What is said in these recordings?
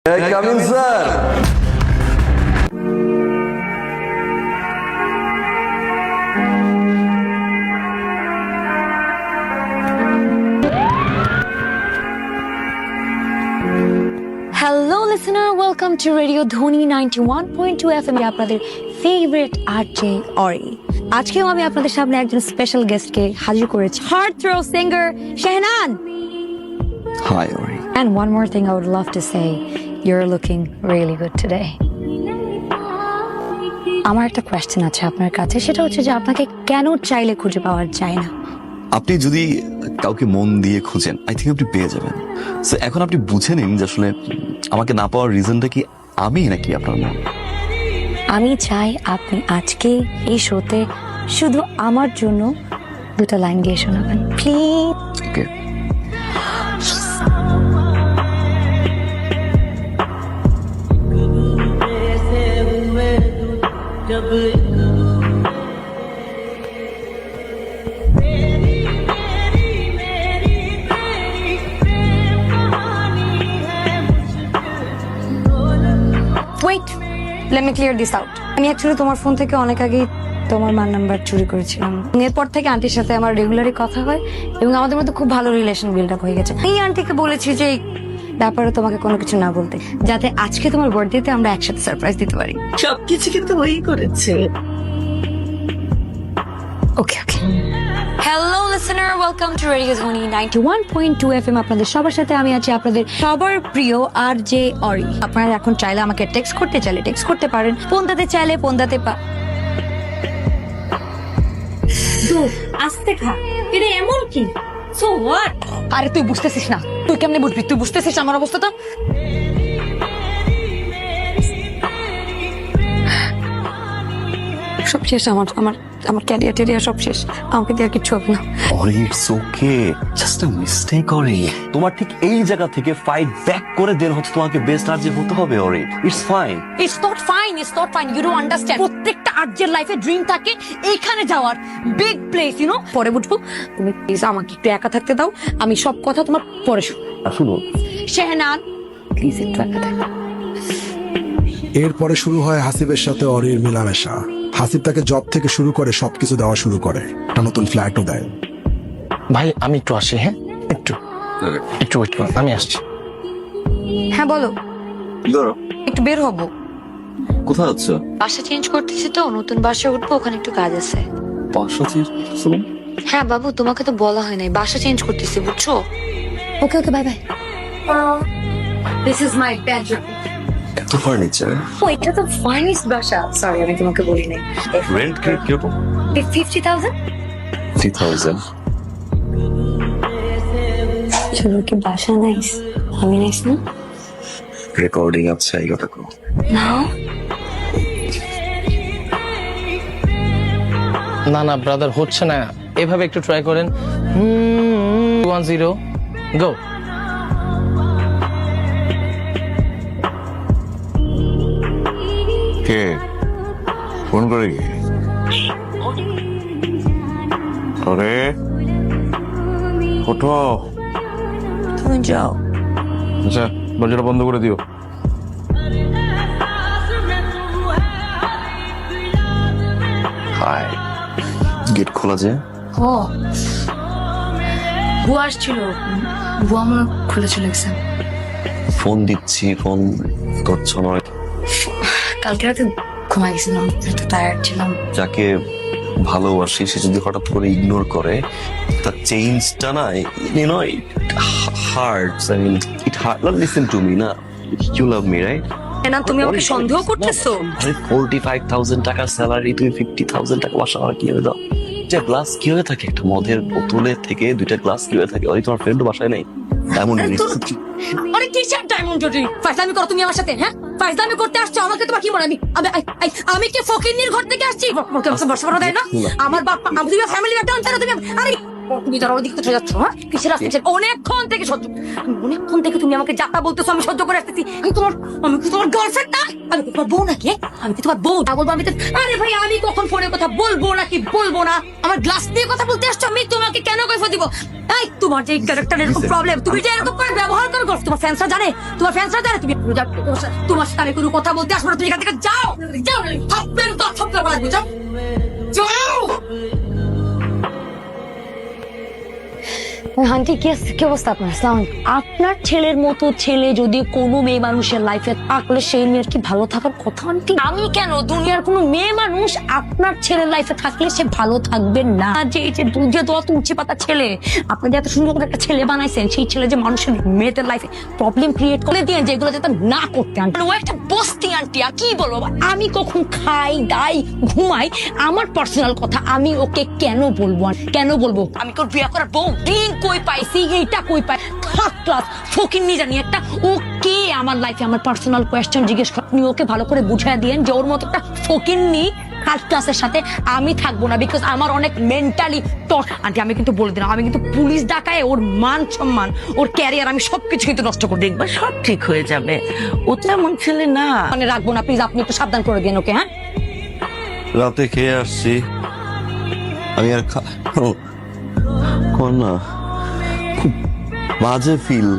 Hey, come in, sir. Hello listener, welcome to radio Dhwani 91.2 FM আপনাদের favourite RJ Ori. আজকেও আমি আপনাদের সামনে একজন স্পেশাল গেস্টকে হাজির করেছি, heartthrob singer Shehnan. Hi, Ori. And one more thing I would love to say, you're looking really good today. আমার একটা কোয়েশ্চেন আছে আপনার কাছে, সেটা হচ্ছে যে আপনাকে কেন চাইলে খুঁজে পাওয়া যায় না? আপনি যদি কাউকে মন দিয়ে খুঁজেন, আই থিঙ্ক আপনি পেয়ে যাবেন। So, এখন আপনি বুঝে নিন যে আসলে আমাকে না পাওয়ার রিজনটা কি আমি নাকি আপনার মন। আমি চাই আপনি আজকে এই শোতে শুধু আমার জন্য দুটো লাইন গিয়ে শোনাবেন please. Okay. Wait, let me clear this out. আমি অ্যাকচুয়ালি তোমার ফোন থেকে অনেক আগেই তোমার মার নাম্বার চুরি করেছিলাম। এরপর থেকে আন্টির সাথে আমার রেগুলারই কথা হয় এবং আমাদের মধ্যে খুব ভালো রিলেশন বিল্ড আপ হয়ে গেছে। এই আন্টিকে বলেছি যে এই ব্যাপারে তোমাকে কোনো কিছু না বলতে, যাতে আজকে তোমার বার্থডেতে আমরা একসাথে সারপ্রাইজ দিতে পারি। সবকিছু কিন্তু ওই করেছে। Okay okay. Hello listener, welcome to radio Dhwani 91.2 FM আপনাদের সবার সাথে আমি আছি, আপনাদের সবার প্রিয় আরজে অরি। আপনারা এখন চাইলে আমাকে টেক্সট করতে চাইলে টেক্সট করতে পারেন, ফোনটাতে চাইলে ফোনটাতে আস্তে খা, এটা এমন কি? So what? আরে তুই বুঝতেছিস না, তুই কেমনে বুঝবি? তুই বুঝতেছিস আমার অবস্থাটা? সব শেষ, আমার আমার আমার ক্যারিয়ার টেরিয়ার সব শেষ, আমাকে দিয়ে আর কিচ্ছু হবে না। Ori, it's okay. Just a mistake, Ori. তোমার ঠিক এই জায়গা থেকে ফাইট ব্যাক করে দেন হচ্ছে তোমাকে বেস্ট আরজে হতে হবে, Ori. It's fine. It's not fine, it's not fine. You don't understand. প্রত্যেকটা আর্জের লাইফে ড্রিম থাকে এইখানে যাওয়ার, বিগ প্লেস, ইউ নো। পরে বুঝবো, তুমি প্লিজ আমাকে একটু একা থাকতে দাও, আমি সব কথা তোমার পরে শুনো। শেহনান প্লিজ একটু একা থাকো। এরপরে শুরু হয় হাসিবের সাথে অরির মেলামেশা। হাসিব তাকে জব থেকে শুরু করে সবকিছু দেওয়া শুরু করে, একটা নতুন ফ্ল্যাটও দেয়। ভাই আমি একটু আসি, হ্যাঁ একটু একটু ওয়েট করুন, আমি আসছি। হ্যাঁ বলো। কি করো? একটু বের হবো, কোথায় আছো? বাসা চেঞ্জ করতেছি তো, নতুন বাসায় উঠবো, ওখানে একটু কাজ আছে। বাসা চেঞ্জ করছো? হ্যাঁ বাবু, তোমাকে তো বলা হয় নাই, বাসা চেঞ্জ করতেছি বুঝছো। Okay okay, bye bye. This is my bedroom. এত ফার্নিচার? ও এটা তো ফার্নিশড বাসা, সরি আমি তোমাকে বলি নাই। রেন্ট কিরকম? 50,000। 3,000। চলো কি বাসা নাইস, আমি নাইস না? রেকর্ডিং আছে, এই কথা কো। নাও না না ব্রাদার, হচ্ছে না, এভাবে একটু ট্রাই করেন। 10 গো। কে ফোন করে কি? আরে ওঠো। তুমি যাও। আচ্ছা, দরজাটা বন্ধ করে দিও। হাই, গেট খোলা যে? ও বুয়া আসছিল, বুয়া মনে হয় খুলে চলে গেছে। ফোন দিচ্ছি, ফোন করছো না। কালকে রাতে ঘুমাই গেছিলাম, একটু টায়ার্ড ছিলাম। যাকে ভালোবাসি সে যদি হঠাৎ করে ইগনোর করে, তার চেঞ্জটা না, you know, it hurts. I mean it hurt. Listen to me না, ইউ লাভ মি রাইট? না তুমি আমাকে সন্দেহ করতেছো? আরে 45,000 টাকা স্যালারি, তুমি 50,000 টাকা বাসা ভাড়া কিভাবে দাও? যে গ্লাস কিভাবে থাকে, একটা মদের বোতলের থেকে দুইটা গ্লাস কিভাবে থাকে? ওই তোমার ফ্রেন্ডও বাসায় নেই? ডায়মন্ড আরে কিসের ডায়মন্ড জুয়েলারি? ফাইজলামি করো তুমি আমার সাথে, হ্যাঁ? ফাইজলামি করতে আসছো, আমাকে তোমার কি মনে হয় আমি কি ফকিন্নির ঘর থেকে আসছি? আমাকে বাসা ভাড়া দেয় না আমার বাপ? আমি তুমি ফ্যামিলি ব্যাকগ্রাউন্ড ছাড়া তুমি, আরে তুমি ধরো ওদিকে তো চলে যাচ্ছ, হ্যাঁ কিসের আসছে? অনেকক্ষণ থেকে সহ্য, অনেকক্ষণ থেকে তুমি আমাকে যাতা বলতেছো, আমি সহ্য করে আসতেছি। আমি কি তোমার গার্লফ্রেন্ড না? আমি কি তোমার বউ নাকি? আমি কি তোমার বউ না বলবো? আমি তো, আরে ভাই আমি কখন ফোনের কথা বলবো নাকি বলবো না? আমার গ্লাস দিয়ে কথা বলতে আসছো, আমি তোমাকে কেন কৈফিয়ত দিব? এই তোমার যে ক্যারেক্টার এরকম প্রবলেম, তুমি যে এরকম করে ব্যবহার করো, তোমার ফ্যান্সরা জানে, তোমার ফ্যান্সরা জানে তুমি তোমার সাথে কোনো কথা বলতে আসবো না, তুমি এখান থেকে যাও যাও, থাকবেন তো থাকতে পারবো, যাও যাও। আন্টি কি অবস্থা আপনার? আপনার ছেলের মতো ছেলে যদি কোনো মেয়ে মানুষের লাইফে থাকলে সেই মেয়ের কি ভালো থাকার কথা আন্টি? আমি কেন, দুনিয়ার কোনো মেয়ে মানুষ আপনার ছেলের লাইফে থাকলে সে ভালো থাকবে না? যে এই যে দুধে দোয়া তুলছে পাতা ছেলে, আপনি যে এত সুন্দর করে একটা ছেলে বানাইছেন, সেই ছেলে যে মানুষের মেয়েদের লাইফে প্রবলেম ক্রিয়েট করে দিয়ে যেগুলো যাতে না করতে আন্টি। ও একটা বস্তি আন্টি, আর কি বলবো, আমি কখন খাই দাই ঘুমাই আমার পার্সোনাল কথা আমি ওকে কেন বলবো? কেন বলবো? আমি তোর বিয়ে করার বউ কই পাইছি, এইটা কই পাই? থার্ড ক্লাস ফকিন্নি জানি একটা। ওকে আমার লাইফে আমার পার্সোনাল কোয়েশ্চেন জিজ্ঞেস আপনি ওকে ভালো করে বুঝায় দিয়েন যে ওর মতো একটা ফকিন্নি থার্ড ক্লাসের সাথে আমি থাকবো না, বিকজ আমার অনেক মেন্টালি টর্চ। আন্টি আমি কিন্তু বলে দিলাম, আমি কিন্তু পুলিশ ডাকায় ওর মান সম্মান, ওর ক্যারিয়ার আমি সবকিছু কিন্তু নষ্ট করে দেখবো। সব ঠিক হয়ে যাবে, ও তো এমন ছেলে না। মানে রাখবো না প্লিজ, আপনি একটু সাবধান করে দিন ওকে। হ্যাঁ রাতে খেয়ে আসছি আমি, আর না খুব বাজে ফিল,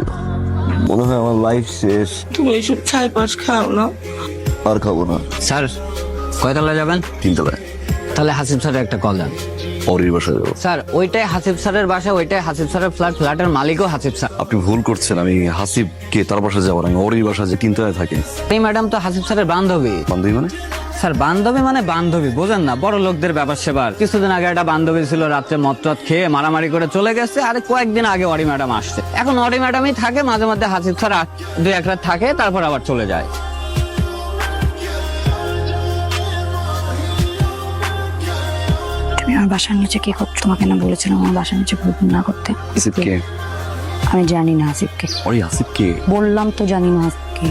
মনে হয় আমার লাইফ শেষ। তুমি এইসব ছাই পাশ খাও না। আর খাবো না। স্যার কয়তলা যাবেন? 3 তলায়। তাহলে হাসিব স্যারের একটা কল দেন। অরির বাসায় যাবো। স্যার ওইটাই হাসিব স্যারের বাসা, ওইটাই হাসিব স্যারের ফ্ল্যাট, ফ্ল্যাটের মালিকও হাসিব স্যার। আপনি ভুল করছেন, আমি হাসিবকে তার বাসায় যাবো না, আমি অরির বাসায় যে 3 তলায় থাকে। এই ম্যাডাম তো হাসিব স্যারের বান্ধবী। বান্ধবী মানে? স্যার বান্ধবী মানে বান্ধবী, বোঝেন না? বড় লোকদের ব্যাপার সেবার। কিছুদিন আগে একটা বান্ধবী ছিল, রাত্রে মদ খেয়ে মারামারি করে চলে গেছে, আর কয়েকদিন আগে অরি ম্যাডাম আসছে। এখন অরি ম্যাডামই থাকে, মাঝে মধ্যে হাসিব স্যার 2-1 রাত থাকে, তারপর আবার চলে যায়। তুমি আমার বাসার নিচে কি করছো? তোমাকে না বলেছিলাম আমার বাসার নিচে ভুল না করতে। হাসিবকে? আমি জানি না হাসিবকে। অরি হাসিবকে? বললাম তো জানি না হাসিবকে।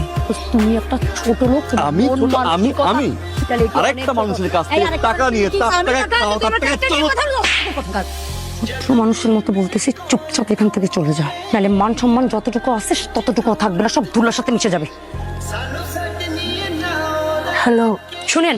তুমি একটা ছোট লোক, তুমি আমি মন ছোট? মানসিক কথা- আমি তাহলে কি আরেকটা অনেক মানুষের কাছ এই থেকে আরেকটা টাকা নিয়ে কি- তার আমি টাকা টাকা খাওয়া, নিয়ে তার তোমার টাকা কাছ থেকে চলো। কথা বলো। ছোট মানুষের মতো বলতেছি, চুপচাপ এখান থেকে চলে যাও, নাহলে মান সম্মান যতটুকু আছে ততটুকু থাকবে না, সব ধুলোর সাথে মিশে যাবে। হ্যালো শুনেন,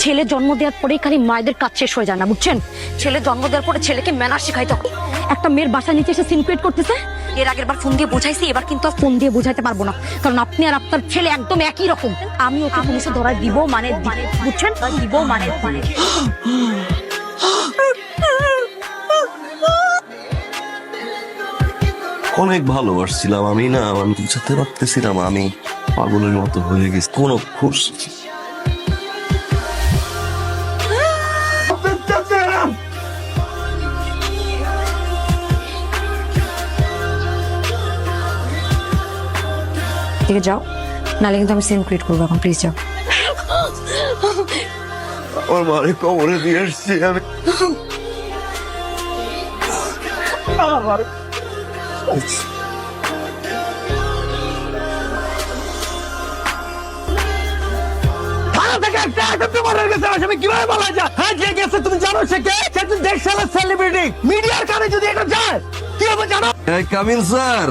ছেলে জন্ম দেওয়ার পরেই খালি মায়েদের কাজ শেষ হয়ে যায় না, বুঝছেন? ছেলে জন্ম দেওয়ার পরে ছেলেকে ম্যানার শিখাইতে হবে। একটা মেয়ের বাসার নিচে এসে সিন ক্রিয়েট করতেছে, এর আগের বার ফোন দিয়ে বোঝাইছি, এবার কিন্তু আর ফোন দিয়ে বোঝাইতে পারবো না, কারণ আপনি আর আপনার ছেলে একদম একই রকম। আমি ওকে পুলিশে ধরায় দিব, মানে বুঝছেন, দিব মানে। অনেক ভালোবাসছিলাম আমি, না আমি বুঝাতে পারতেছিলাম, আমি পাগলের মতো হয়ে গেছি। কোন খুশ থেকে যাও, নাহলে কিন্তু আমি সিন ক্রিয়েট করবো। এখন প্লিজ যাও। আমার মারে কবরে দিয়ে আসছি আমি। Come in, sir.